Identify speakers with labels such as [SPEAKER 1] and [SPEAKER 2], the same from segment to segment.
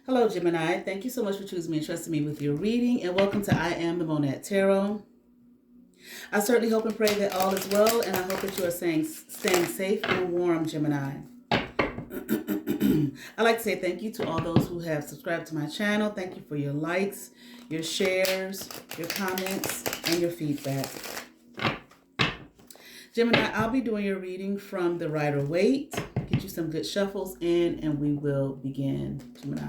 [SPEAKER 1] Hello, Gemini. Thank you so much for choosing me and trusting me with your reading, and welcome to I Am the Monad Tarot. I certainly hope and pray that all is well, and I hope that you are staying safe and warm, Gemini. I'd like to say thank you to all those who have subscribed to my channel. Thank you for your likes, your shares, your comments, and your feedback. Gemini, I'll be doing your reading from the Rider-Waite. Get you some good shuffles in, and we will begin, Gemini.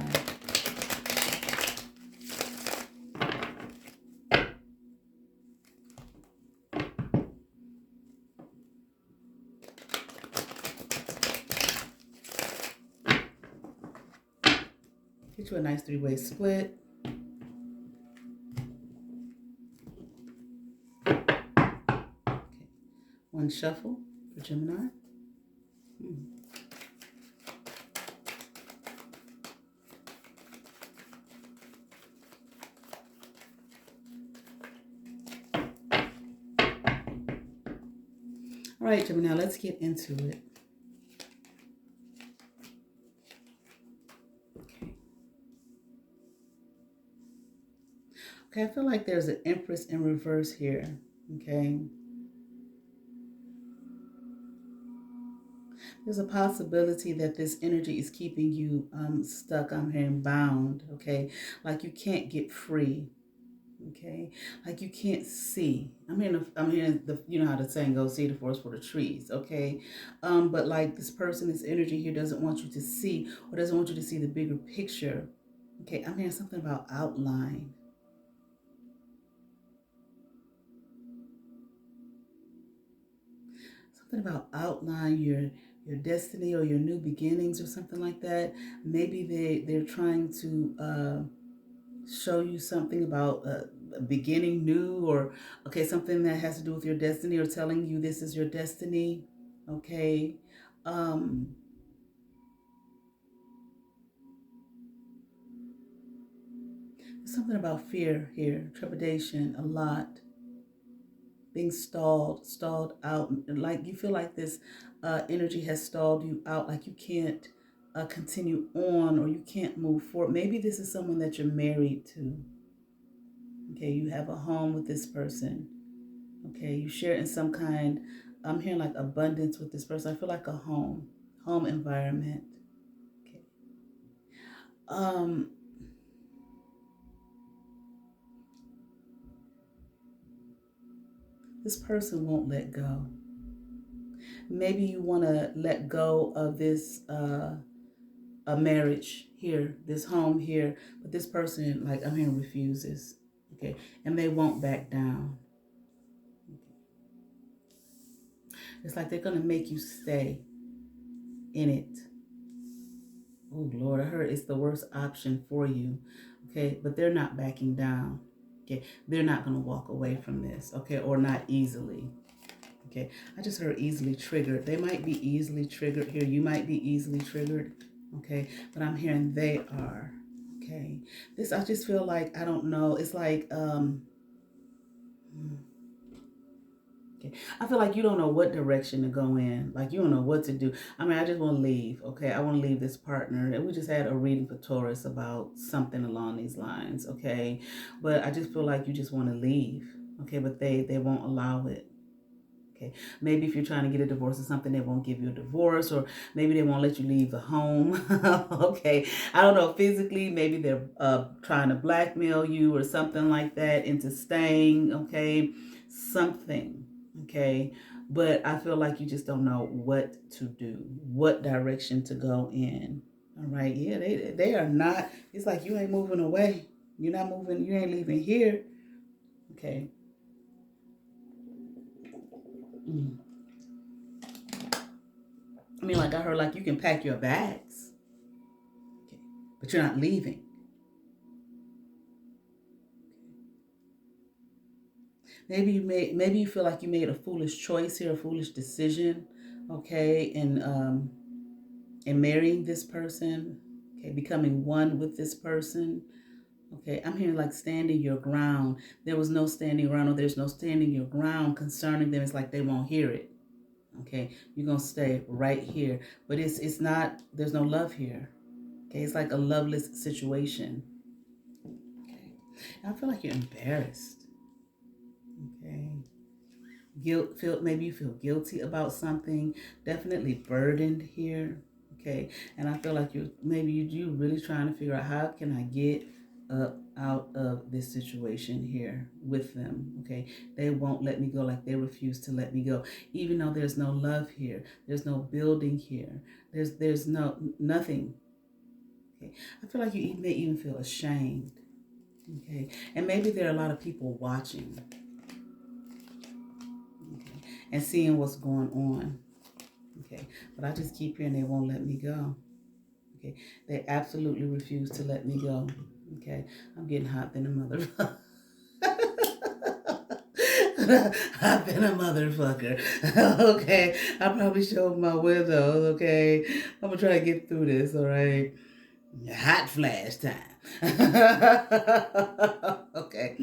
[SPEAKER 1] Get you a nice three-way split. Okay. One shuffle for Gemini. All right, Gemini, let's get into it. Okay, I feel like there's an Empress in reverse here, okay? There's a possibility that this energy is keeping you stuck, I'm hearing bound, okay? Like you can't get free, okay? Like you can't see. I'm hearing the, you know how the saying goes, see the forest for the trees, okay? But like this person, this energy here doesn't want you to see, or doesn't want you to see the bigger picture, okay? I'm hearing something about outline. Something about outline your destiny or your new beginnings or something like that. Maybe they're trying to show you something about a beginning new, or okay, something that has to do with your destiny, or telling you this is your destiny. Okay. Um, Something about fear here, trepidation, a lot. Being stalled out, like you feel like this energy has stalled you out, like you can't continue on, or you can't move forward. Maybe this is someone that you're married to. Okay, you have a home with this person. Okay, you share in some kind. I'm hearing like abundance with this person. I feel like a home environment. Okay. Um, this person won't let go. Maybe you want to let go of this a marriage here, this home here, but this person, like I'm hearing, refuses. Okay, and they won't back down. It's like they're gonna make you stay in it. Oh Lord, I heard it's the worst option for you. Okay, but they're not backing down. Okay, they're not gonna walk away from this. Okay, or not easily. Okay, I just heard easily triggered. They might be easily triggered here. You might be easily triggered. Okay, but I'm hearing they are. Okay, this, I just feel like, I don't know. It's like okay, I feel like you don't know what direction to go in. Like you don't know what to do. I mean, I just want to leave. Okay, I want to leave this partner. And we just had a reading for Taurus about something along these lines. Okay, but I just feel like you just want to leave. Okay, but they won't allow it. Okay, maybe if you're trying to get a divorce or something, they won't give you a divorce, or maybe they won't let you leave the home. Okay, I don't know, physically, maybe they're trying to blackmail you or something like that into staying. Okay, something. Okay, but I feel like you just don't know what to do, what direction to go in. All right, yeah, they are not. It's like you ain't moving away. You're not moving. You ain't leaving here. Okay. Mm. I mean, like I heard, like you can pack your bags, okay, but you're not leaving. Maybe you feel like you made a foolish choice here, a foolish decision, okay, in marrying this person, okay, becoming one with this person. Okay, I'm hearing like standing your ground. There was no standing ground, or there's no standing your ground concerning them. It's like they won't hear it. Okay, you're gonna stay right here, but it's not. There's no love here. Okay, it's like a loveless situation. Okay, and I feel like you're embarrassed. Okay, guilt, feel maybe you feel guilty about something. Definitely burdened here. Okay, and I feel like you really trying to figure out how can I get up out of this situation here with them. Okay, they won't let me go, like they refuse to let me go, even though there's no love here, there's no building here, there's no nothing. Okay, I feel like you may even feel ashamed. Okay, and maybe there are a lot of people watching, okay, and seeing what's going on. Okay, but I just keep hearing they won't let me go. Okay, they absolutely refuse to let me go. Okay, I'm getting hot than a mother. I've been a motherfucker. Okay, I probably showed my windows. Okay, I'm gonna try to get through this. All right, hot flash time. Okay,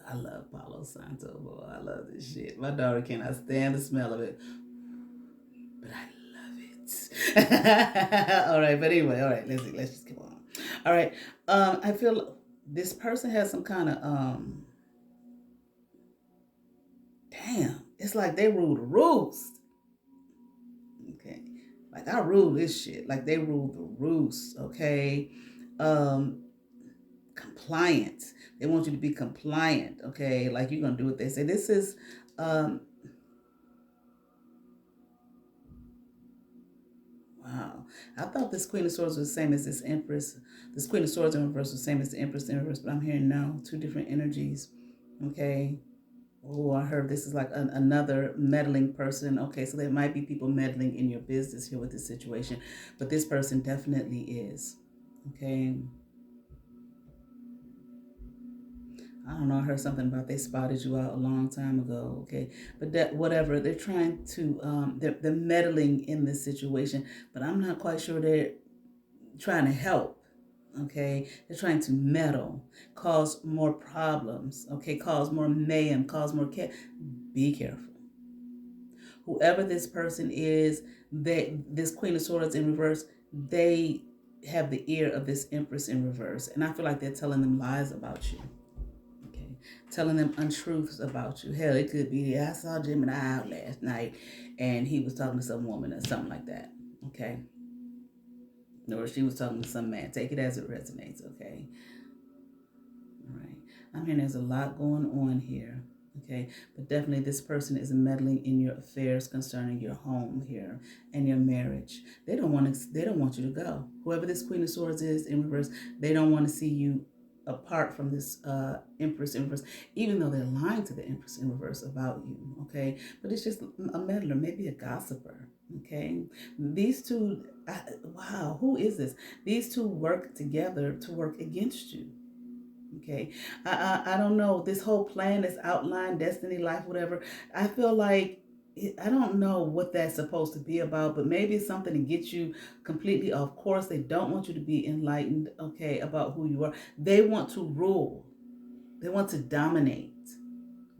[SPEAKER 1] I love Palo Santo, boy. I love this shit. My daughter cannot stand the smell of it, but I love it. All right, but anyway, all right. Let's just keep on. All right. I feel this person has some kind of damn. It's like they rule the roost. Okay, like I rule this shit. Like they rule the roost. Okay, um, compliant. They want you to be compliant. Okay, like you're gonna do what they say. This is um wow. I thought this Queen of Swords was the same as this Empress. This Queen of Swords in reverse was the same as the Empress in reverse, but I'm hearing no, two different energies. Okay. Oh, I heard this is like another meddling person. Okay, so there might be people meddling in your business here with this situation, but this person definitely is. Okay. I don't know. I heard something about they spotted you out a long time ago. Okay, but that whatever they're trying to they're meddling in this situation, but I'm not quite sure they're trying to help. Okay, they're trying to meddle, cause more problems. Okay, cause more mayhem, cause more be careful. Whoever this person is, this Queen of Swords in reverse, they have the ear of this Empress in reverse, and I feel like they're telling them lies about you. Okay, telling them untruths about you. Hell, it could be I saw Gemini out last night, and he was talking to some woman or something like that. Okay, or she was talking to some man. Take it as it resonates. Okay, all right. I mean, there's a lot going on here. Okay, but definitely this person is meddling in your affairs concerning your home here and your marriage. They don't want to. They don't want you to go. Whoever this Queen of Swords is in reverse, they don't want to see you apart from this Empress in reverse, even though they're lying to the Empress in reverse about you. Okay, but it's just a meddler, maybe a gossiper. Okay, these two. Wow, who is this? These two work together to work against you. Okay, I don't know this whole plan, this outline, destiny, life, whatever. I feel like I don't know what that's supposed to be about, but maybe it's something to get you completely off course. They don't want you to be enlightened, okay, about who you are. They want to rule. They want to dominate.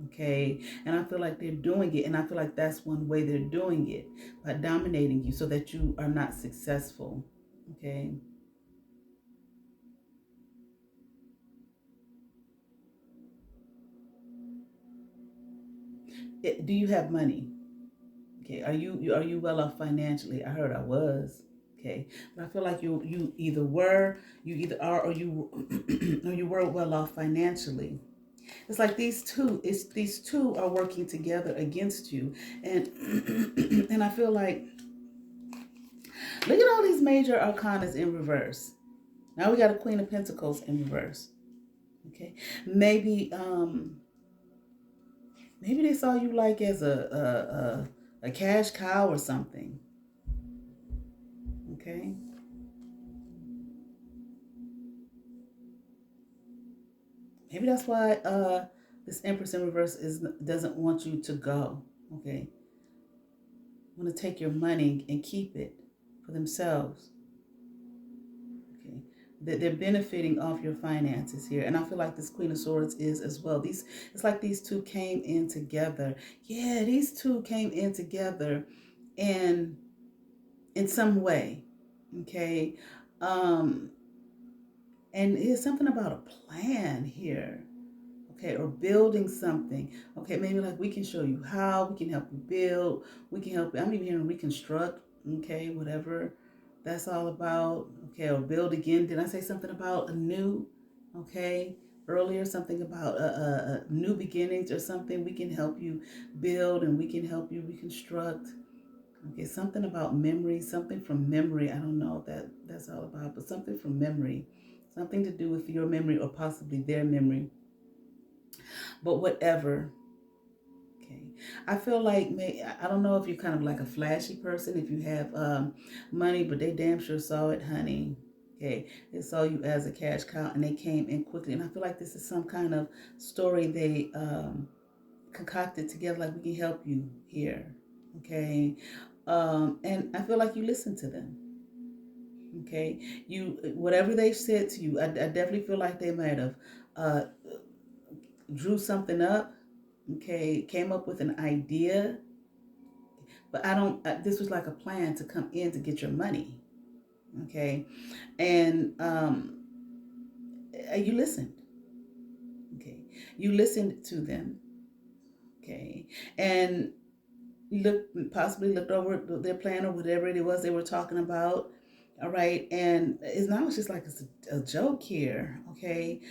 [SPEAKER 1] Okay, and I feel like they're doing it, and I feel like that's one way they're doing it by dominating you so that you are not successful. Okay, do you have money? Okay, are you well off financially? I heard I was. Okay, but I feel like you either were, you either are, or you or you were well off financially. It's like these two are working together against you, and and I feel like look at all these major arcanas in reverse. Now we got a Queen of Pentacles in reverse. Okay, maybe maybe they saw you like as a cash cow or something. Okay. Maybe that's why this Empress in reverse is doesn't want you to go. Okay, want to take your money and keep it for themselves. Okay, they're benefiting off your finances here, and I feel like this Queen of Swords is as well. These it's like these two came in together. Yeah, these two came in together, and in some way. Okay. Um, and it's something about a plan here. Okay, or building something. Okay, maybe like we can show you how, we can help you build, we can help you. I'm even hearing reconstruct, okay, whatever that's all about. Okay, or build again. Did I say something about a new? Okay, earlier something about new beginnings or something. We can help you build and we can help you reconstruct. Okay, something about memory, something from memory. I don't know what that's all about, but something from memory, something to do with your memory or possibly their memory. But whatever. Okay, I feel like I don't know if you're kind of like a flashy person, if you have money, but they damn sure saw it, honey. Okay, they saw you as a cash cow, and they came in quickly. And I feel like this is some kind of story they concocted together. Like we can help you here. Okay, and I feel like you listen to them. Okay, you whatever they said to you, I definitely feel like they might have uh, drew something up. Okay, came up with an idea, but I don't. This was like a plan to come in to get your money. Okay, and you listened. Okay, you listened to them. Okay, and possibly looked over their plan or whatever it was they were talking about. All right, and it's not just like it's a joke here. Okay,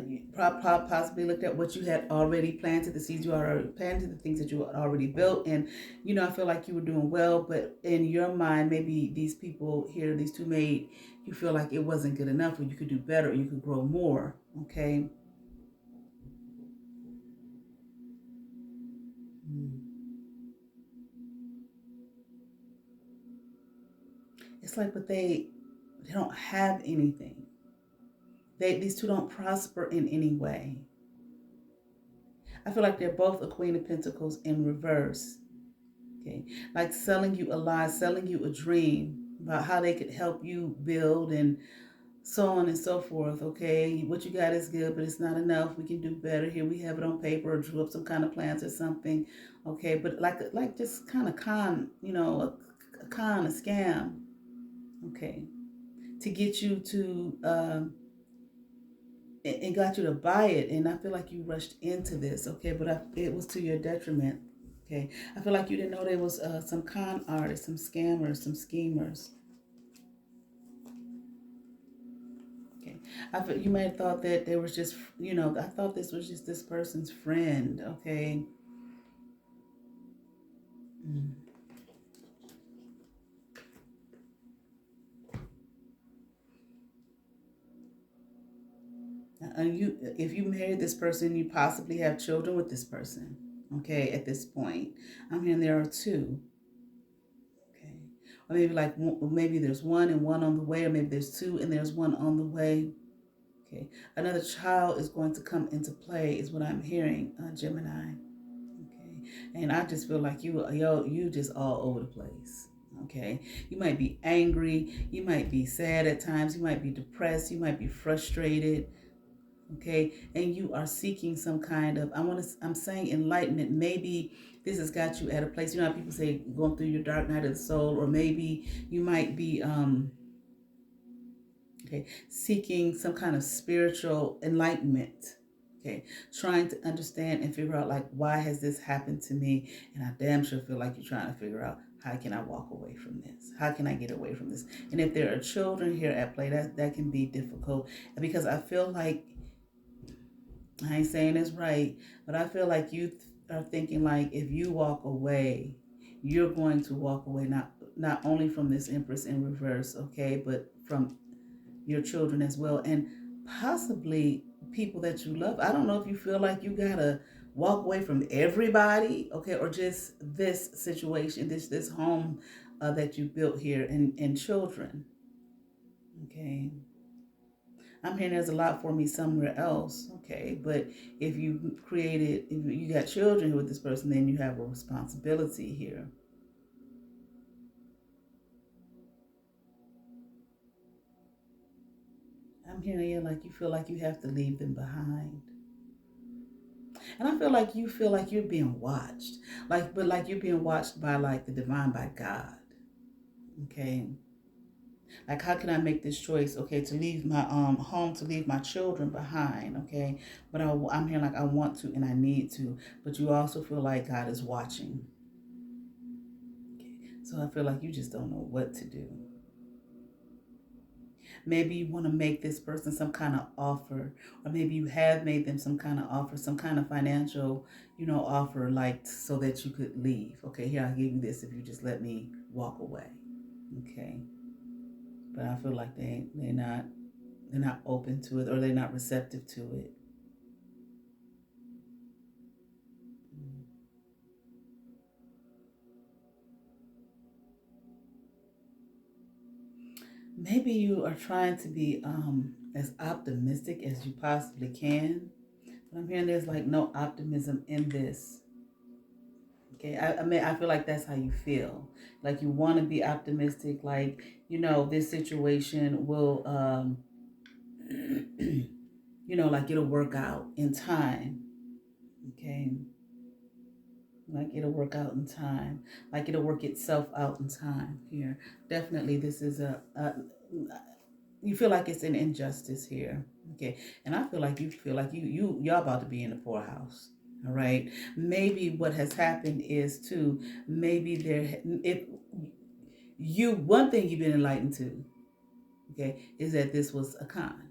[SPEAKER 1] you possibly looked at what you had already planted, the seeds you already planted, the things that you had already built, and I feel like you were doing well, but in your mind, maybe these people here, these two made you feel like it wasn't good enough, or you could do better, or you could grow more. Okay. Mm. It's like, but they don't have anything. These two don't prosper in any way. I feel like they're both a Queen of Pentacles in reverse. Okay, like selling you a lie, selling you a dream about how they could help you build and so on and so forth. Okay, what you got is good, but it's not enough. We can do better. Here we have it on paper or drew up some kind of plans or something. Okay, but like just kind of con, a con, a scam. Okay, to get you to and got you to buy it, and I feel like you rushed into this. Okay, but it was to your detriment. Okay, I feel like you didn't know there was some con artists, some scammers, some schemers. Okay, you might have thought that there was just, I thought this was just this person's friend. Okay. Mm. And if you married this person, you possibly have children with this person. Okay, at this point, I'm hearing there are two. Okay, or maybe maybe there's one and one on the way, or maybe there's two and there's one on the way. Okay, another child is going to come into play, is what I'm hearing, Gemini. Okay, and I just feel like you just all over the place. Okay, you might be angry, you might be sad at times, you might be depressed, you might be frustrated. Okay, and you are seeking some kind of, I'm saying enlightenment. Maybe this has got you at a place. You know how people say going through your dark night of the soul, or maybe you might be okay, seeking some kind of spiritual enlightenment. Okay, trying to understand and figure out, like, why has this happened to me? And I damn sure feel like you're trying to figure out, how can I walk away from this? How can I get away from this? And if there are children here at play, that can be difficult, because I feel like, I ain't saying it's right, but I feel like you are thinking like, if you walk away, you're going to walk away not only from this Empress in reverse, okay, but from your children as well, and possibly people that you love. I don't know if you feel like you gotta walk away from everybody, okay, or just this situation, this home that you built here, and children. Okay, I'm hearing there's a lot for me somewhere else. Okay, but if you got children with this person, then you have a responsibility here. I'm hearing you like you feel like you have to leave them behind. And I feel like you're being watched. But like you're being watched by, like, the divine, by God. Okay. Like, how can I make this choice? Okay, to leave my home, to leave my children behind. Okay, but I'm here like I want to and I need to. But you also feel like God is watching. Okay, so I feel like you just don't know what to do. Maybe you want to make this person some kind of offer, or maybe you have made them some kind of offer, some kind of financial, offer, like so that you could leave. Okay, here, I'll give you this if you just let me walk away. Okay, but I feel like they're not open to it, or they're not receptive to it. Maybe you are trying to be as optimistic as you possibly can, but I'm hearing there's like no optimism in this. Okay, I mean, I feel like that's how you feel. Like you want to be optimistic, like, this situation will, like it'll work out in time. Okay, like it'll work out in time, like it'll work itself out in time here. Definitely, this is you feel like it's an injustice here. Okay, and I feel like you feel like y'all about to be in the poorhouse. All right, maybe what has happened is too, maybe there, if you, one thing you've been enlightened to, okay, is that this was a con.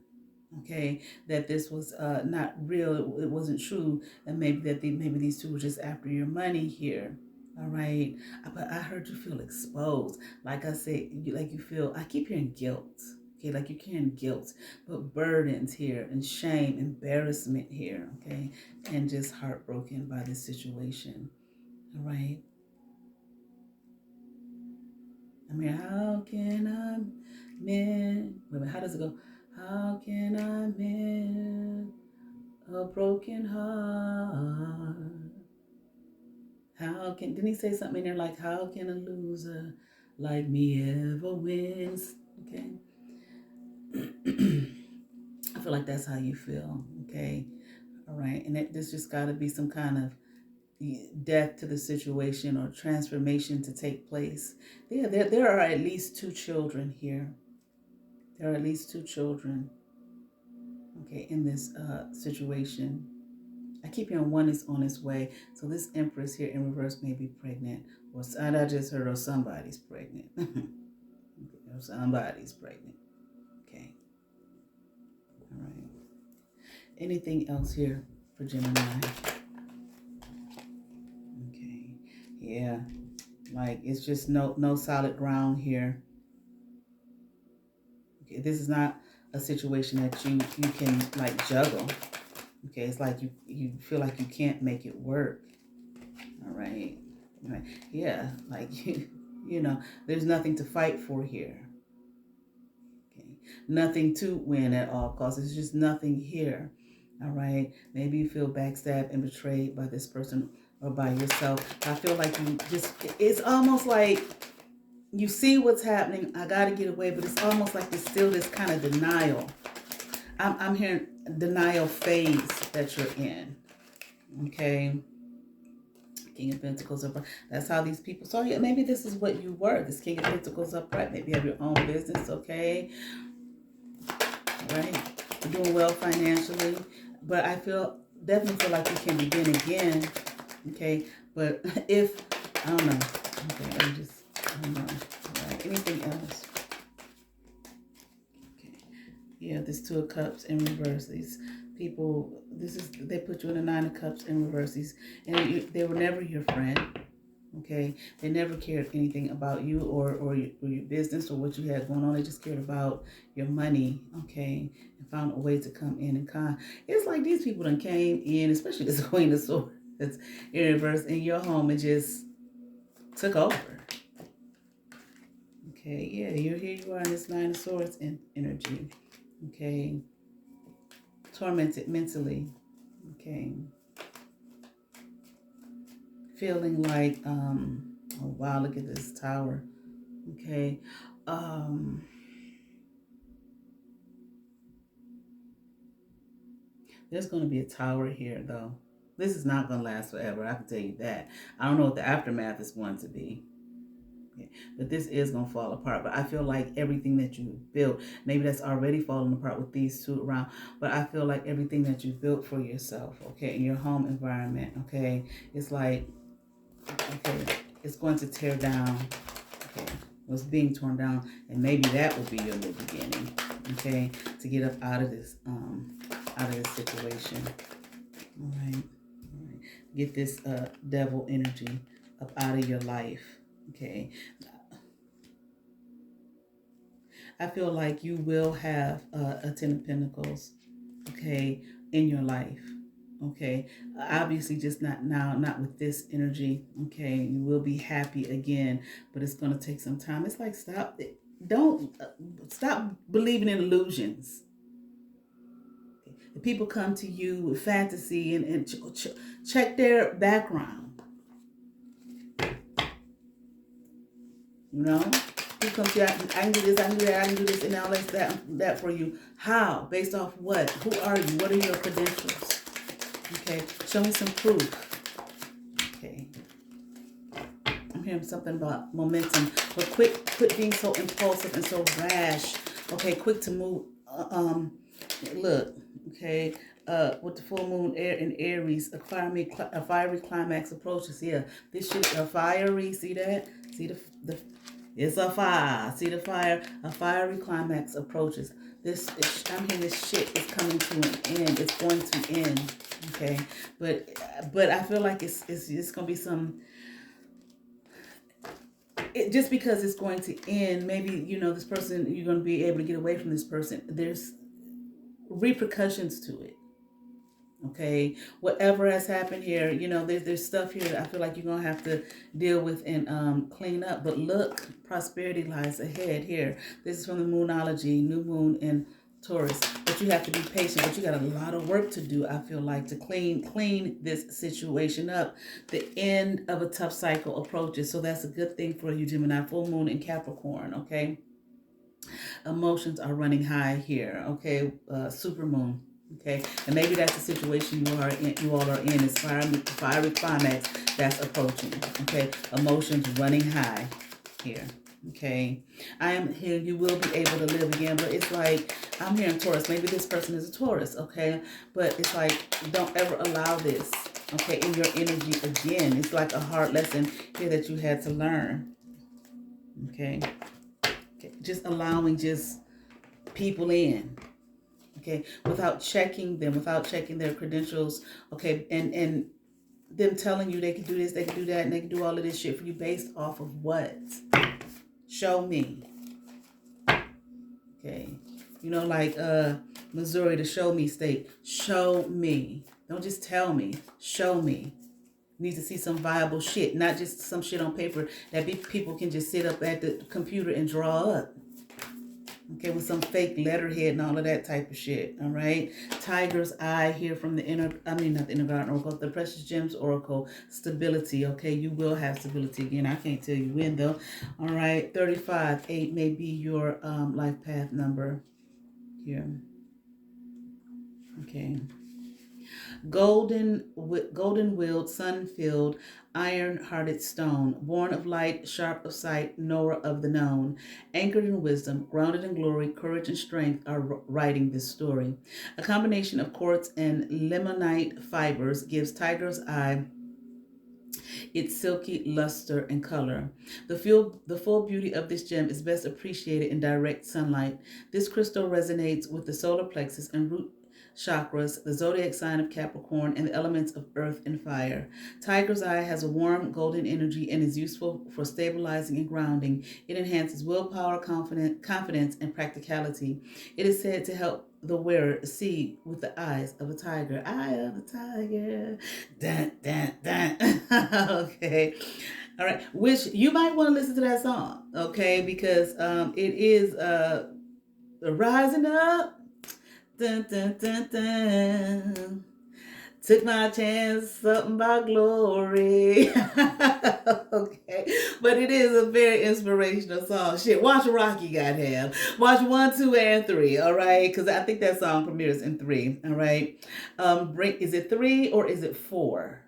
[SPEAKER 1] Okay, that this was not real, it wasn't true, and maybe maybe these two were just after your money here. All right, but I heard you feel exposed. Like I said, like you feel. I keep hearing guilt. Okay, like you're carrying guilt, but burdens here, and shame, embarrassment here. Okay, and just heartbroken by this situation. All right. I mean, how can I mend? Wait a minute, how does it go? How can I mend a broken heart? How can, didn't he say something in there like, how can a loser like me ever wins? Okay. I feel like that's how you feel. Okay. All right. And this just got to be some kind of death to the situation or transformation to take place. Yeah, there are at least two children here. There are at least two children, okay, in this situation. I keep hearing one is on its way. So this Empress here in reverse may be pregnant. Or I just heard, or somebody's pregnant. Or somebody's pregnant. Okay. All right. Anything else here for Gemini? Okay. Yeah. Like it's just no solid ground here. Okay. This is not a situation that you can like juggle. Okay. It's like you feel like you can't make it work. All right. All right. Yeah. Like there's nothing to fight for here. Okay. Nothing to win at all costs. There's just nothing here. All right. Maybe you feel backstabbed and betrayed by this person or by yourself. I feel like it's almost like you see what's happening. I got to get away, but it's almost like there's still this kind of denial. I'm hearing denial phase that you're in. Okay. King of Pentacles upright. That's how these people saw you. Maybe this is what you were. This King of Pentacles upright. Maybe you have your own business. Okay. Right. You're doing well financially. But I definitely feel like you can begin again. Okay. But if, I don't know. Okay. I don't know. All right. Anything else? Okay. Yeah, this Two of Cups in reverse. These people, they put you in a Nine of Cups in reverse. They were never your friend. Okay, they never cared anything about you or your business or what you had going on. They just cared about your money. Okay, and found a way to come in and con. It's like these people done came in, especially this Queen of Swords in reverse, in your home and just took over. Okay, yeah, here you are in this Nine of Swords energy. Okay, tormented mentally. Okay, feeling like oh wow, look at this Tower. Okay, there's going to be a tower here, though. This is not going to last forever. I can tell you that. I don't know what the aftermath is going to be. Okay. But this is going to fall apart. But I feel like everything that you built, maybe that's already falling apart with these two around, but I feel like everything that you built for yourself, okay, in your home environment, okay, it's like, okay, it's going to tear down, okay, what's being torn down, and maybe that will be your new beginning, okay, to get up out of this situation. All right, all right. Get this devil energy up out of your life, okay. I feel like you will have a Ten of Pentacles, okay, in your life. Okay, obviously just not now, not with this energy. Okay, you will be happy again, but it's going to take some time. It's like don't stop believing in illusions. People come to you with fantasy and check their background. You know, people come to you, I can do this, I can do that, I can do this, and all that for you. How? Based off what? Who are you? What are your credentials? Okay, show me some proof. Okay, I'm hearing something about momentum, but quit being so impulsive and so rash. Okay, quick to move. Look, okay, with the full moon in Aries, a fiery climax approaches. Yeah, this shit a fiery. See that? See the it's a fire. See the fire? A fiery climax approaches. I'm hearing this shit is coming to an end. It's going to end. Okay, but I feel like it's gonna be some. Just because it's going to end, maybe this person, you're going to be able to get away from this person. There's repercussions to it. Okay, whatever has happened here, there's stuff here that I feel like you're gonna have to deal with and clean up. But look, prosperity lies ahead here. This is from the Moonology, new moon in Taurus. But you have to be patient. But you got a lot of work to do. I feel like to clean this situation up. The end of a tough cycle approaches, so that's a good thing for you, Gemini. Full moon in Capricorn. Okay, emotions are running high here. Okay, super moon. Okay, and maybe that's the situation you all are in. Is fiery climax that's approaching. Okay, emotions running high here. Okay, I am here. You will be able to live again, but it's like I'm hearing Taurus. Maybe this person is a Taurus. Okay, but it's like don't ever allow this. Okay, in your energy again. It's like a hard lesson here that you had to learn. Okay, just allowing just people in. Okay, without checking them, without checking their credentials, okay, and them telling you they can do this, they can do that, and they can do all of this shit for you based off of what? Show me. Okay, like Missouri, the show me state. Show me. Don't just tell me. Show me. You need to see some viable shit, not just some shit on paper that people can just sit up at the computer and draw up. Okay, with some fake letterhead and all of that type of shit. All right. Tiger's Eye here from not the Inner Garden Oracle, the Precious Gems Oracle. Stability. Okay, you will have stability again. I can't tell you when though. All right. 35. 8 may be your life path number here. Okay. Golden-willed, sun-filled, iron-hearted stone, born of light, sharp of sight, knower of the known, anchored in wisdom, grounded in glory, courage and strength are writing this story. A combination of quartz and limonite fibers gives Tiger's Eye its silky luster and color. The full beauty of this gem is best appreciated in direct sunlight. This crystal resonates with the solar plexus and root chakras, the zodiac sign of Capricorn, and the elements of earth and fire. Tiger's Eye has a warm golden energy and is useful for stabilizing and grounding. It enhances willpower, confidence, and practicality. It is said to help the wearer see with the eyes of a tiger. Eye of a tiger. Dun, dun, dun. Okay. All right. Which you might want to listen to that song, okay? Because it is rising up. Dun, dun, dun, dun. Took my chance, something about glory. Okay. But it is a very inspirational song. Shit, watch Rocky, goddamn. Watch 1, 2, and 3, all right? Because I think that song premieres in 3, all right? Is it 3 or is it 4?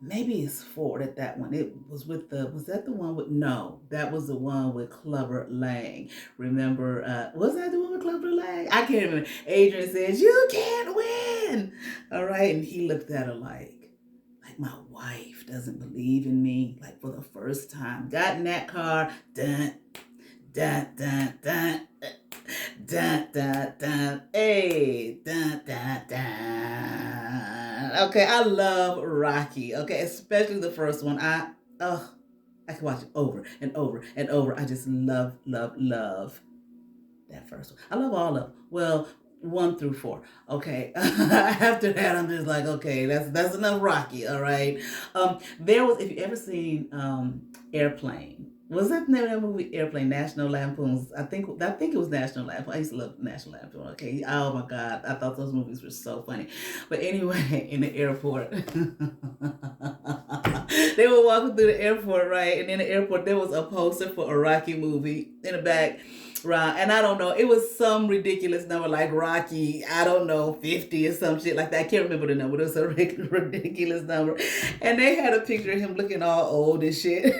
[SPEAKER 1] Maybe it's 4 at that one. It was with was that the one with, no, that was the one with Clubber Lang. Remember, was that the one with Clubber Lang? I can't remember. Adrian says, "You can't win." All right. And he looked at her like my wife doesn't believe in me. Like for the first time. Got in that car. Dun, dun, dun, dun. Dun, dun, dun. Hey, dun, dun, dun. Okay, I love Rocky. Okay, especially the first one. I can watch it over and over and over. I just love, love, love that first one. I love all of them. Well, 1 through 4. Okay. After that, I'm just like, okay, that's enough Rocky. All right. There was, if you ever seen Airplane. Was that the name of that movie? Airplane, National Lampoon's. I think it was National Lampoon. I used to love National Lampoon. Okay. Oh my God. I thought those movies were so funny. But anyway, in the airport. They were walking through the airport, right? And in the airport there was a poster for a Rocky movie in the back. Right. And I don't know. It was some ridiculous number like Rocky, I don't know, 50 or some shit like that. I can't remember the number. It was a ridiculous number. And they had a picture of him looking all old and shit.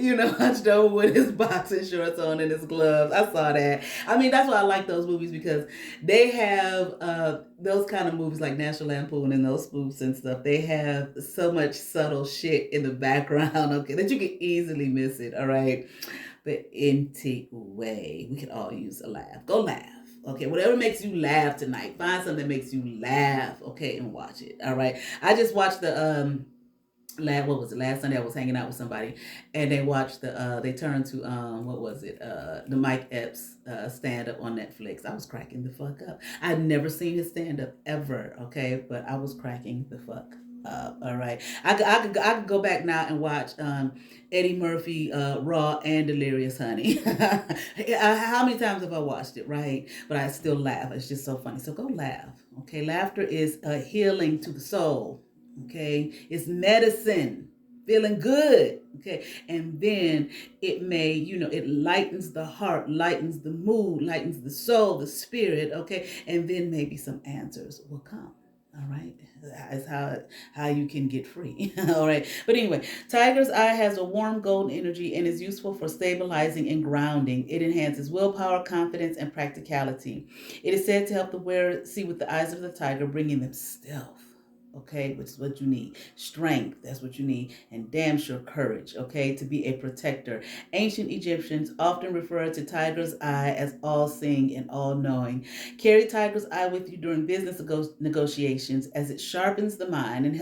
[SPEAKER 1] Hunched over with his boxing shorts on and his gloves. I saw that. I mean, that's why I like those movies, because they have those kind of movies like National Lampoon and those spoofs and stuff. They have so much subtle shit in the background, okay, that you can easily miss it, all right? But anyway, we could all use a laugh. Go laugh. Okay, whatever makes you laugh tonight. Find something that makes you laugh, okay, and watch it. All right. I just watched the last Sunday I was hanging out with somebody, and they watched they turned to what was it? The Mike Epps stand up on Netflix. I was cracking the fuck up. I'd never seen his stand up ever, okay, but I was cracking the fuck up. All right. I could go back now and watch Eddie Murphy, Raw and Delirious Honey. How many times have I watched it, right? But I still laugh. It's just so funny. So go laugh. Okay. Laughter is a healing to the soul. Okay. It's medicine. Feeling good. Okay. And then it may, it lightens the heart, lightens the mood, lightens the soul, the spirit. Okay. And then maybe some answers will come. All right. That's how you can get free. All right. But anyway, Tiger's Eye has a warm golden energy and is useful for stabilizing and grounding. It enhances willpower, confidence, and practicality. It is said to help the wearer see with the eyes of the tiger, bringing them stealth. Okay, which is what you need. Strength, that's what you need. And damn sure courage, okay, to be a protector. Ancient Egyptians often referred to Tiger's Eye as all-seeing and all-knowing. Carry Tiger's Eye with you during business negotiations, as it sharpens the mind and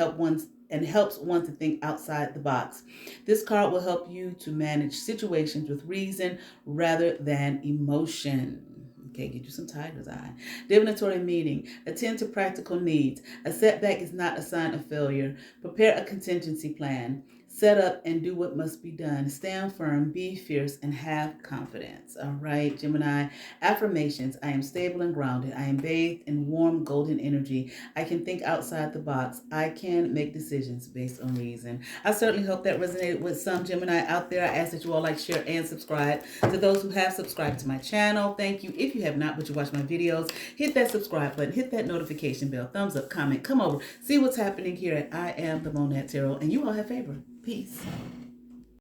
[SPEAKER 1] helps one to think outside the box. This card will help you to manage situations with reason rather than emotion. Okay, get you some Tiger's Eye. Divinatory meaning. Attend to practical needs. A setback is not a sign of failure. Prepare a contingency plan. Set up and do what must be done. Stand firm, be fierce, and have confidence. All right, Gemini. Affirmations. I am stable and grounded. I am bathed in warm golden energy. I can think outside the box. I can make decisions based on reason. I certainly hope that resonated with some Gemini out there. I ask that you all like, share, and subscribe. To those who have subscribed to my channel, thank you. If you have not, but you watch my videos, hit that subscribe button, hit that notification bell, thumbs up, comment, come over, see what's happening here at I Am the Monad Tarot, and you all have favor. Peace.